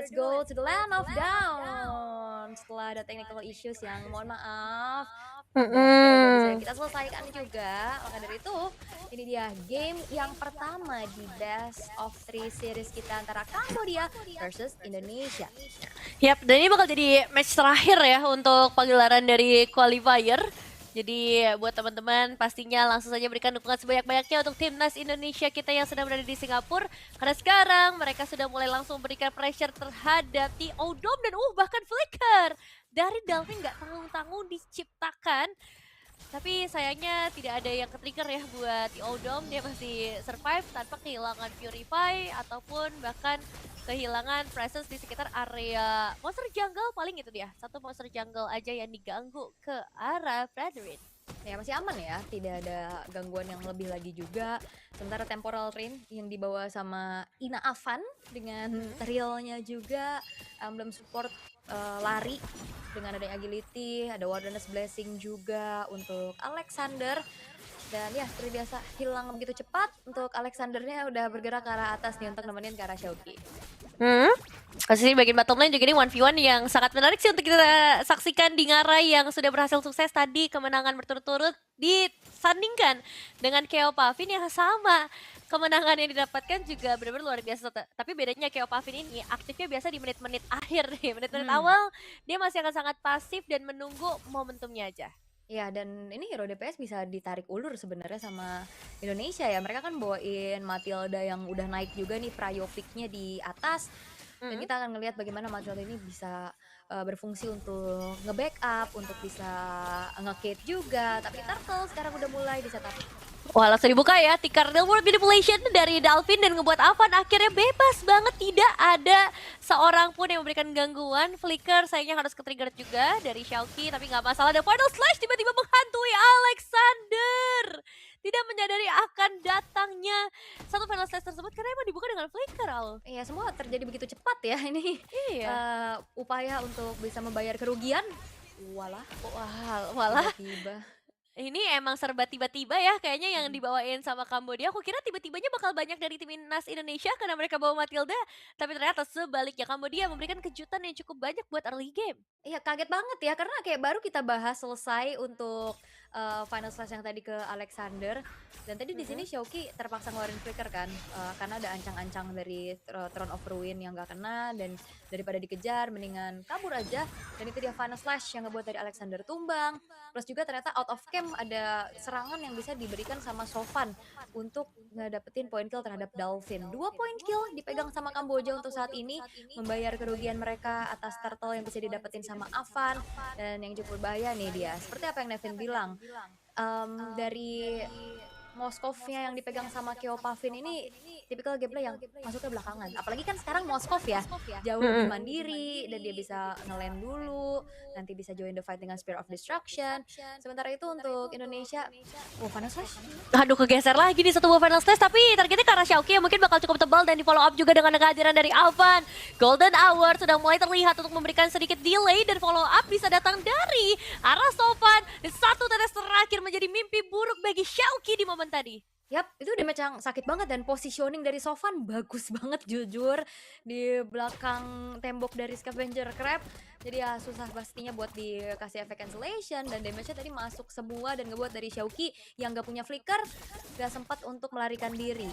let's go to the land of down. Setelah ada technical issues yang mohon maaf, dan akhirnya bisa Mhm. kita selesaikan juga. Maka dari itu, ini dia game yang pertama di best of 3 series kita antara Kambodia versus Indonesia. Yap, dan ini bakal jadi match terakhir ya untuk pagelaran dari qualifier. Jadi buat teman-teman pastinya langsung saja berikan dukungan sebanyak-banyaknya untuk timnas Indonesia kita yang sedang berada di Singapura. Karena sekarang mereka sudah mulai langsung berikan pressure terhadap T.O. Dome dan bahkan Flicker. Dari Dalvin nggak tanggung-tanggung diciptakan. Tapi sayangnya tidak ada yang ke-trigger ya buat T.O. Dome. Dia masih survive tanpa kehilangan Purify ataupun bahkan kehilangan presence di sekitar area monster jungle. Paling itu dia, satu monster jungle aja yang diganggu ke arah Fredrin. Ya masih aman ya, tidak ada gangguan yang lebih lagi juga. Sementara Temporal Rain yang dibawa sama Ina Avan dengan Trilnya juga, Emblem Support lari dengan ada Agility, ada Warden's Blessing juga untuk Alexander. Dan ya seperti biasa hilang begitu cepat untuk Alexandernya udah bergerak ke arah atas nih untuk nemenin ke arah Xiaoqi. Hmm. Kasih bagian bottom lane juga ini 1v1 yang sangat menarik sih untuk kita saksikan di Ngarai yang sudah berhasil sukses tadi kemenangan berturut-turut disandingkan dengan KO Pavin yang sama. Kemenangan yang didapatkan juga benar-benar luar biasa. Tapi bedanya KO Pavin ini aktifnya biasa di menit-menit akhir nih. Menit-menit awal dia masih akan sangat pasif dan menunggu momentumnya aja. Ya dan ini Hero DPS bisa ditarik ulur sebenarnya sama Indonesia ya. Mereka kan bawain Matilda yang udah naik juga nih Prayopiknya di atas. Dan kita akan ngelihat bagaimana Matilda ini bisa berfungsi untuk nge-backup, untuk bisa nge-kate juga. Tapi Turtle sekarang udah mulai di setup. Wah langsung dibuka ya, tikar real world manipulation dari Dalvin dan ngebuat Avan akhirnya bebas banget. Tidak ada seorang pun yang memberikan gangguan. Flicker sayangnya harus ke-trigger juga dari Xiaoqi, tapi nggak masalah. Ada Final Slash tiba-tiba menghantui Alexander. Tidak menyadari akan datangnya satu Final Slash tersebut karena emang dibuka dengan Flicker, Al. Iya semua terjadi begitu cepat ya ini. Iya. Upaya untuk bisa membayar kerugian. Walah, Walah. tiba-tiba. Ini emang serba tiba-tiba ya kayaknya yang dibawain sama Kambodia. Aku kira tiba-tibanya bakal banyak dari timnas Indonesia karena mereka bawa Matilda. Tapi ternyata sebaliknya Kambodia memberikan kejutan yang cukup banyak buat early game. Iya kaget banget ya karena kayak baru kita bahas selesai untuk final slash yang tadi ke Alexander dan tadi di sini Xiaoqi terpaksa ngeluarin flicker kan karena ada ancang-ancang dari Throne of Ruin yang gak kena dan daripada dikejar mendingan kabur aja dan itu dia final slash yang ngebuat dari Alexander tumbang plus juga ternyata out of camp ada serangan yang bisa diberikan sama Sofan untuk ngedapetin point kill terhadap Dolphin 2 point kill dipegang sama Kamboja untuk saat ini membayar kerugian mereka atas turtle yang bisa didapetin sama Avan dan yang cukup berbahaya nih dia seperti apa yang Nevin bilang dari Moskovnya yang dipegang sama Keo Pavin ini tipikal gameplay yang masuknya belakangan. Apalagi kan sekarang Moskov ya jauh lebih mandiri dan dia bisa nge-land dulu, nanti bisa join the fight dengan Spear of Destruction. Sementara itu untuk Indonesia, Final Slash. Aduh kegeser lagi nih satu buah final stage tapi targetnya ke arah Xiaoqi yang mungkin bakal cukup tebal dan di follow up juga dengan kehadiran dari Avan. Golden Hour sudah mulai terlihat untuk memberikan sedikit delay dan follow up bisa datang dari arah Sofan. Dan satu tetes terakhir menjadi mimpi buruk bagi Xiaoqi di momen tadi. Yap, itu damage yang sakit banget dan positioning dari Sofan bagus banget jujur di belakang tembok dari Scavenger Crab. Jadi ya susah pastinya buat dikasih efek cancellation dan damage-nya tadi masuk semua dan ngebuat dari Xiaoqi yang gak punya flicker gak sempat untuk melarikan diri.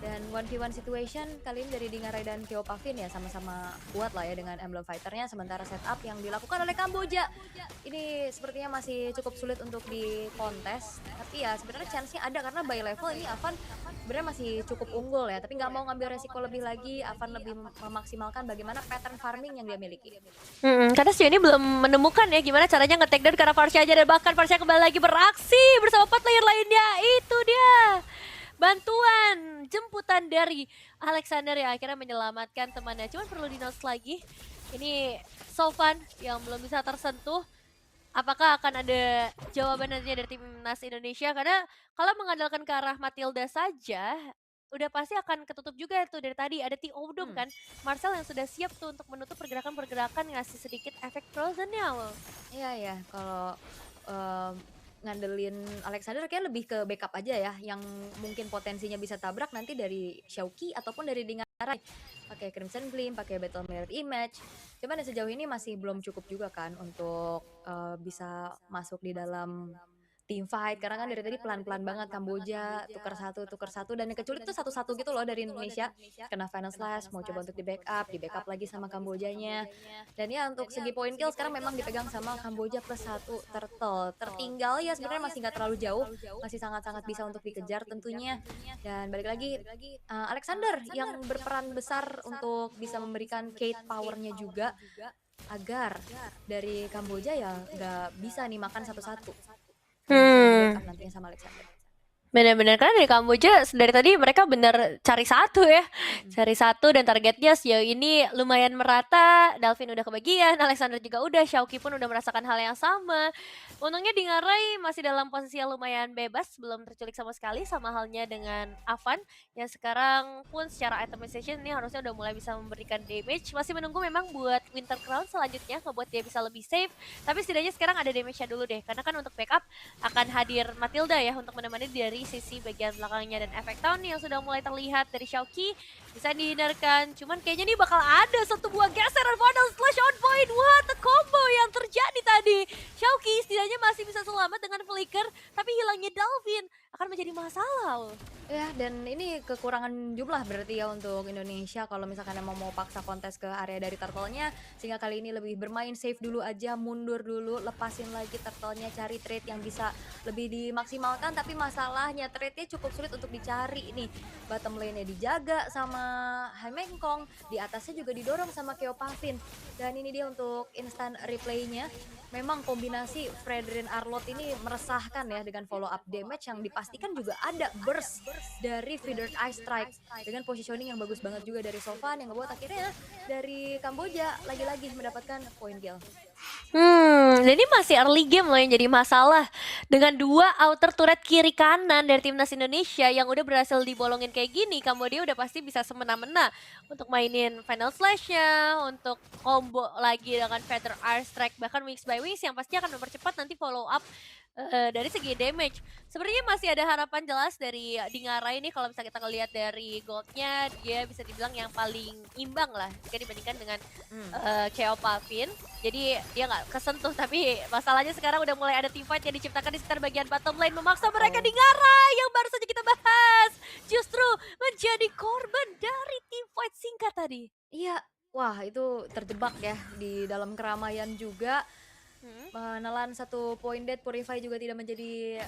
Dan 1v1 situation kali ini dari Dingarai dan Keo Pavin ya sama-sama kuat lah ya dengan Emblem Fighter-nya sementara setup yang dilakukan oleh Kamboja ini sepertinya masih cukup sulit untuk di kontes tapi ya sebenarnya chance-nya ada karena by level ini Avan sebenarnya masih cukup unggul ya tapi nggak mau ngambil resiko lebih lagi Avan lebih memaksimalkan bagaimana pattern farming yang dia miliki. Karena sejauh ini belum menemukan ya gimana caranya nge-take down karena Farsha aja dan bahkan Farsha kembali lagi beraksi bersama 4 player lainnya. Itu dia bantuan jemputan dari Alexander yang akhirnya menyelamatkan temannya. Cuman perlu di-note lagi ini Sofan yang belum bisa tersentuh. Apakah akan ada jawaban nantinya dari timnas Indonesia? Karena kalau mengandalkan ke arah Matilda saja, udah pasti akan ketutup juga tuh dari tadi. Ada T.O. Dome kan, Marcel yang sudah siap tuh untuk menutup pergerakan-pergerakan ngasih sedikit efek frozen-nya loh. Iya ya kalau ngandelin Alexander kayak lebih ke backup aja ya yang mungkin potensinya bisa tabrak nanti dari Xiaoqi ataupun dari Dingarai. pakai Crimson Gleam, pakai Battle Mirror Image. Cuman ya sejauh ini masih belum cukup juga kan untuk bisa masuk di dalam team fight karena kan dari tadi pelan-pelan banget Kamboja tukar satu dan yang kecuali tuh satu-satu gitu loh dari Indonesia kena final slash mau coba untuk di backup lagi sama Kambojanya dan ya untuk segi point kill sekarang memang dipegang sama Kamboja plus satu turtle tertinggal ya sebenarnya masih nggak terlalu jauh masih sangat-sangat bisa untuk dikejar tentunya dan balik lagi Alexander yang berperan besar untuk bisa memberikan Kate powernya juga agar dari Kamboja ya nggak bisa nih makan satu-satu dan bisa di-backup Hmm. nantinya sama Alexander. Benar-benar karena dari Kamboja dari tadi mereka bener cari satu ya. Mhm. Cari satu dan targetnya sejauh ini lumayan merata. Dalvin udah kebagian, Alexander juga udah, Xiaoqi pun udah merasakan hal yang sama. Untungnya di Ngarai masih dalam posisi yang lumayan bebas, belum terculik sama sekali sama halnya dengan Avan yang sekarang pun secara itemization ini harusnya udah mulai bisa memberikan damage. Masih menunggu memang buat Winter Crown selanjutnya ngebuat dia bisa lebih safe. Tapi setidaknya sekarang ada damage-nya dulu deh. Karena kan untuk backup akan hadir Matilda ya untuk menemani dari sisi bagian belakangnya dan efek town yang sudah mulai terlihat dari Xiaoqi bisa dihindarkan. Cuman kayaknya nih bakal ada satu buah geseran final slash on point. What the combo yang terjadi tadi. Xiaoqi setidaknya masih bisa selamat dengan flicker, tapi hilangnya Dalvin akan menjadi masalah. Ya, dan ini kekurangan jumlah berarti ya untuk Indonesia kalau misalkan emang mau paksa kontes ke area dari turtle-nya sehingga kali ini lebih bermain safe dulu aja, mundur dulu, lepasin lagi turtle-nya, cari trade yang bisa lebih dimaksimalkan tapi masalahnya trade-nya cukup sulit untuk dicari nih. Bottom lane-nya dijaga sama Hai Mengkong, di atasnya juga didorong sama Keo Pavin. Dan ini dia untuk instant replay-nya. Memang kombinasi Fredrin Arlott ini meresahkan ya dengan follow up damage yang dipastikan juga ada burst dari Feathered Ice Strike dengan positioning yang bagus banget juga dari Sofan yang ngebuat akhirnya dari Kamboja lagi-lagi mendapatkan point kill. Dan ini masih early game loh yang jadi masalah. Dengan dua outer turret kiri kanan dari timnas Indonesia yang udah berhasil dibolongin kayak gini, Kambodia udah pasti bisa semena-mena untuk mainin final slash-nya, untuk combo lagi dengan Feather Air Strike, bahkan Wings by Wings yang pasti akan mempercepat nanti follow up dari segi damage. Sebenarnya masih ada harapan jelas dari Dingarai ini kalau misalnya kita ngelihat dari goldnya, dia bisa dibilang yang paling imbang lah jika dibandingkan dengan Keo Pavin. Jadi dia nggak kesentuh, tapi masalahnya sekarang udah mulai ada teamfight yang diciptakan di sekitar bagian bottom lane memaksa mereka di Ngarai yang baru saja kita bahas. Justru menjadi korban dari teamfight singkat tadi. Iya, wah itu terjebak ya di dalam keramaian juga. Menelan satu point dead, Purify juga tidak menjadi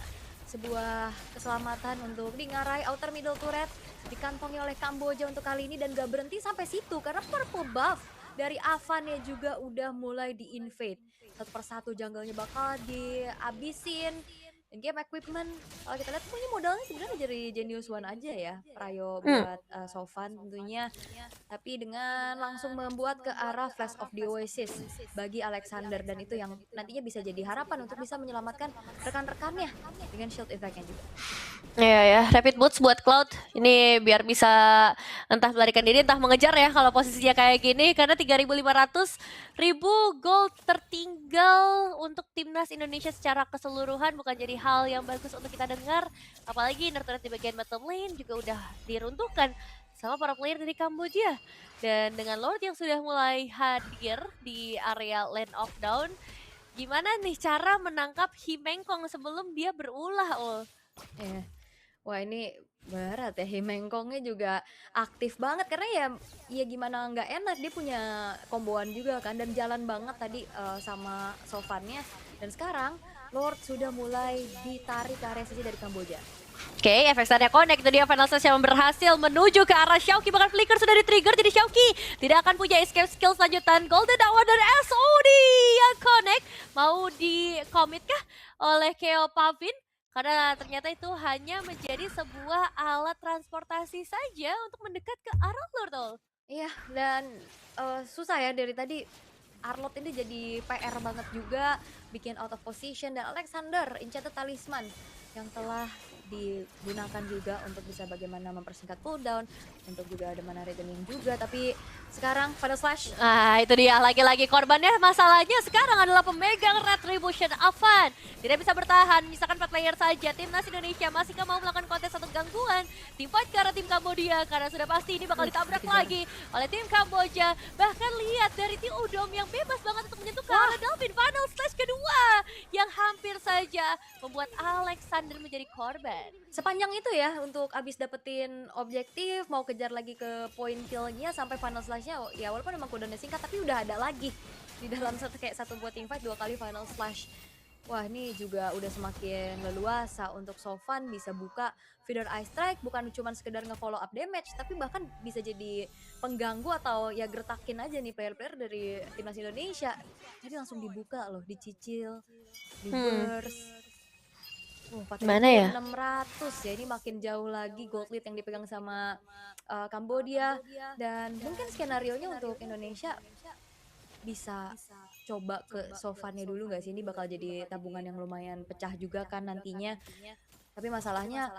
sebuah keselamatan untuk Dingarai. Outer middle turret dikantongi oleh Kamboja untuk kali ini dan gak berhenti sampai situ karena purple buff dari Avan ya juga udah mulai di-invade. Satu persatu jungle-nya bakal dihabisin. Dan game equipment kalau kita lihat punya modalnya sebenarnya dari Genius One aja ya, Prayo buat Sofan tentunya. Tapi dengan langsung membuat ke arah Flash of the Oasis bagi Alexander dan itu yang nantinya bisa jadi harapan untuk bisa menyelamatkan rekan-rekannya dengan shield effect-nya juga. Iya ya, rapid boots buat Cloud. Ini biar bisa entah melarikan diri, entah mengejar ya kalau posisinya kayak gini. Karena 3.500 ribu gold tertinggal untuk timnas Indonesia secara keseluruhan bukan jadi hal yang bagus untuk kita dengar. Apalagi turret di bagian bottom lane juga udah diruntuhkan sama para player dari Kamboja. Dan dengan Lord yang sudah mulai hadir di area Land of Down, gimana nih cara menangkap Himengkong sebelum dia berulah, Eh, wah ini berat ya, Himengkongnya juga aktif banget karena ya gimana nggak enak dia punya komboan juga kan dan jalan banget tadi sama Sovannya dan sekarang Lord sudah mulai ditarik ke area sisi dari Kamboja. Oke, efek Starnya connect. Itu dia final slash yang berhasil menuju ke arah Xiaoqi. Bahkan flicker sudah di-trigger, jadi Xiaoqi tidak akan punya escape skill selanjutan. Golden Hour dari SOD yang connect. Mau di-commit kah oleh Keo Pavin? Karena ternyata itu hanya menjadi sebuah alat transportasi saja untuk mendekat ke arah Lord. Iya, dan susah ya dari tadi Arlott ini jadi PR banget juga, bikin out of position dan Alexander Enchanted Talisman yang telah digunakan juga untuk bisa bagaimana mempersingkat cooldown, untuk juga ada mana regening juga, tapi Sekarang pada Slash. Ah, itu dia lagi-lagi korbannya. Masalahnya sekarang adalah pemegang Retribution Avan. Tidak bisa bertahan, misalkan 4 player saja. Timnas Indonesia masih gak mau melakukan kontes atau gangguan. Tim fight ke arah tim Kambodia karena sudah pasti ini bakal ditabrak dikejar. lagi oleh tim Kamboja. Bahkan lihat dari tim Udom yang bebas banget untuk menyentuh ke arah Dolphin. Final slash kedua yang hampir saja membuat Alexander menjadi korban. Sepanjang itu ya untuk abis dapetin objektif, mau kejar lagi ke poin killnya sampai final slash-nya, ya walaupun emang cooldownnya singkat tapi udah ada lagi di dalam satu buat teamfight 2 kali final slash. Wah ini juga udah semakin leluasa untuk Sofan bisa buka feeder ice strike, bukan cuma sekedar nge-follow up damage tapi bahkan bisa jadi pengganggu atau ya gertakin aja nih player-player dari timnas Indonesia. Tadi langsung dibuka loh, dicicil, di burst. Gimana ya? 4.600 ya, ini makin jauh lagi gold lead yang dipegang sama Kambodia. Dan mungkin skenario-nya untuk Indonesia bisa coba ke Sofan-nya dulu nggak sih? Ini bakal jadi tabungan yang lumayan pecah juga kan nantinya. Tapi masalahnya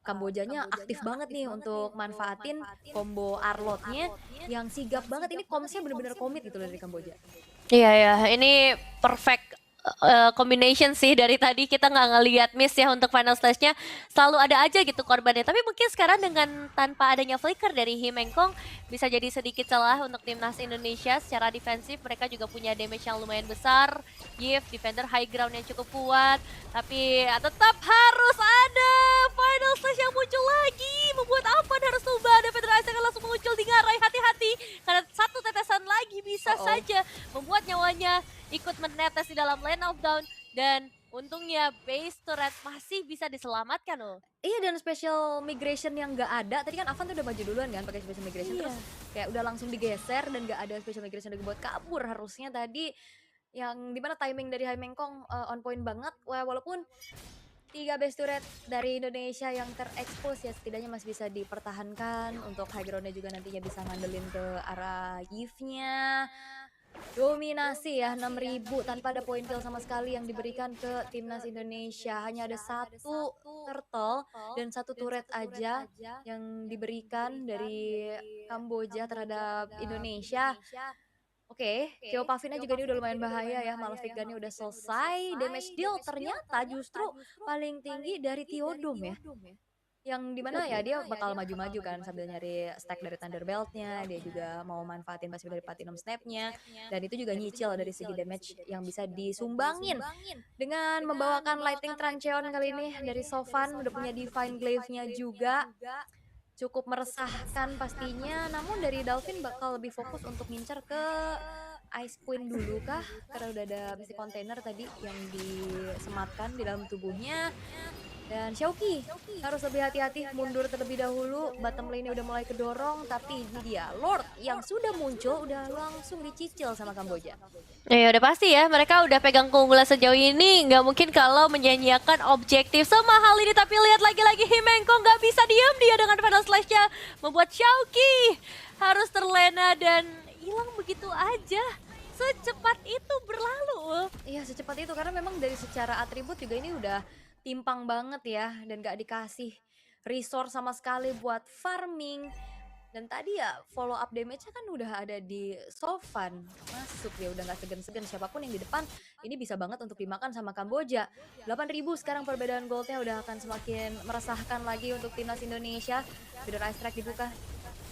Kambojanya aktif banget nih untuk manfaatin combo Arlotnya yang sigap banget. Ini komsnya bener-bener komit gitu loh dari Kamboja. Iya ya, ini perfect combination sih dari tadi kita nggak ngelihat miss ya untuk final stage-nya, selalu ada aja gitu korbannya. Tapi mungkin sekarang dengan tanpa adanya flicker dari Himengkong bisa jadi sedikit celah untuk timnas Indonesia secara defensif. Mereka juga punya damage yang lumayan besar, gift defender high ground yang cukup kuat, tapi tetap harus ada final stage yang muncul lagi, membuat Avan harus tumbang. Defender Isaac akan langsung muncul di ngarai, hati-hati karena satu tetesan lagi bisa saja membuat nyawanya ikut menetes di dalam lane of down. Dan untungnya base turret masih bisa diselamatkan loh. Iya, dan special migration yang nggak ada. Tadi kan Avan tuh udah maju duluan kan pakai special migration, terus kayak udah langsung digeser dan nggak ada special migration lagi buat kabur. Harusnya tadi yang dimana timing dari Himengkong on point banget. Walaupun 3 base turret dari Indonesia yang terekspos ya setidaknya masih bisa dipertahankan. Untuk high ground-nya juga nantinya bisa ngandelin ke arah Yves-nya. Dominasi ya 6.000 tanpa ada poin kill sama sekali yang diberikan ke timnas Indonesia. Hanya ada satu turtle dan satu turret aja yang diberikan dari Kamboja terhadap Indonesia. Oke, Kyo Pavinnya juga ini udah lumayan bahaya ya. Malefic Gun-nya udah selesai. Damage deal ternyata justru paling tinggi dari Theodom ya. Yang dimana ya dia bakal maju-maju kan sambil nyari stack dari Thunderbelt-nya. Dia juga mau manfaatin pasif dari Platinum Snap-nya. Dan itu juga nyicil dari segi damage yang bisa disumbangin dengan membawakan Lightning Trancheon kali ini dari Sofan. Udah punya Divine Glaive-nya juga. Cukup meresahkan pastinya, namun dari Dolphin bakal lebih fokus untuk ngincar ke Ice Queen dulu kah? Karena udah ada misi kontainer tadi yang disematkan di dalam tubuhnya. Dan Xiaoqi harus lebih hati-hati, mundur terlebih dahulu. Bottom lane-nya udah mulai kedorong, tapi ini dia Lord yang sudah muncul udah langsung dicicil sama Kamboja. Ya udah pasti ya, mereka udah pegang keunggulan sejauh ini, nggak mungkin kalau menyanyiakan objektif semahal ini. Tapi lihat lagi-lagi Himengkong nggak bisa diam dia dengan final slash-nya, membuat Xiaoqi harus terlena dan hilang begitu aja. Secepat itu berlalu. Iya secepat itu, karena memang dari secara atribut juga ini udah timpang banget ya, dan gak dikasih resource sama sekali buat farming. Dan tadi ya follow up damage-nya kan udah ada di Sofan, masuk ya udah gak segan-segan siapapun yang di depan ini bisa banget untuk dimakan sama Kamboja. 8.000 sekarang perbedaan goldnya udah akan semakin meresahkan lagi untuk timnas Indonesia. Feeder ice strike dibuka.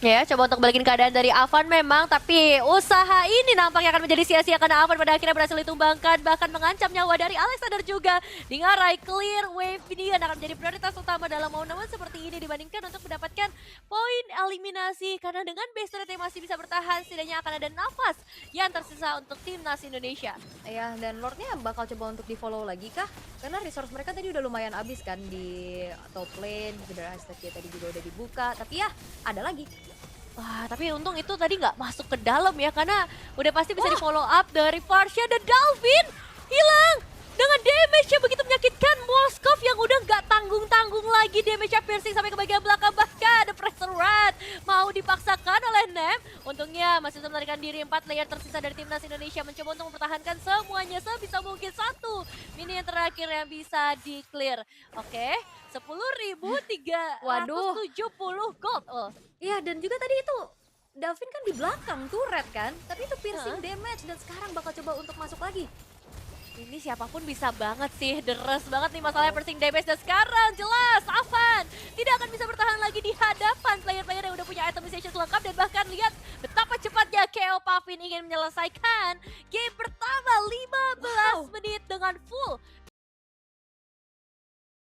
Ya, coba untuk balikin keadaan dari Avan memang, tapi usaha ini nampaknya akan menjadi sia-sia karena Avan pada akhirnya berhasil ditumbangkan, bahkan mengancam nyawa dari Alexander juga. Di ngarai clear wave ini yang akan menjadi prioritas utama dalam momen seperti ini dibandingkan untuk mendapatkan poin eliminasi, karena dengan base turret yang masih bisa bertahan, setidaknya akan ada nafas yang tersisa untuk timnas Indonesia. Ya, dan Lordnya bakal coba untuk di follow lagi kah? Karena resource mereka tadi udah lumayan habis kan di top lane, feeder ice strike tadi juga udah dibuka, tapi ya ada lagi. Wah, tapi untung itu tadi nggak masuk ke dalam ya, karena udah pasti bisa di follow up dari Farsha. Dan Dolphin hilang dengan damage yang begitu menyakitkan. Moskov yang udah nggak tanggung-tanggung lagi, damage-nya piercing sampai ke bagian belakang. Bahkan ada pressure red mau dipaksakan oleh Nem. Untungnya masih bisa melarikan diri. 4 player tersisa dari timnas Indonesia mencoba untuk mempertahankan semuanya sebisa mungkin. 1 mini yang terakhir yang bisa di clear. Oke, 10.370 gold. Iya, dan juga tadi itu Davin kan di belakang turret kan, tapi itu piercing Heeh. damage dan sekarang bakal coba untuk masuk lagi. Ini siapapun bisa banget sih, deres banget nih masalahnya piercing damage. Dan sekarang jelas Avan tidak akan bisa bertahan lagi di hadapan player-player yang udah punya itemization lengkap. Dan bahkan lihat betapa cepatnya KO Pavin ingin menyelesaikan game pertama 15 Wow. menit dengan full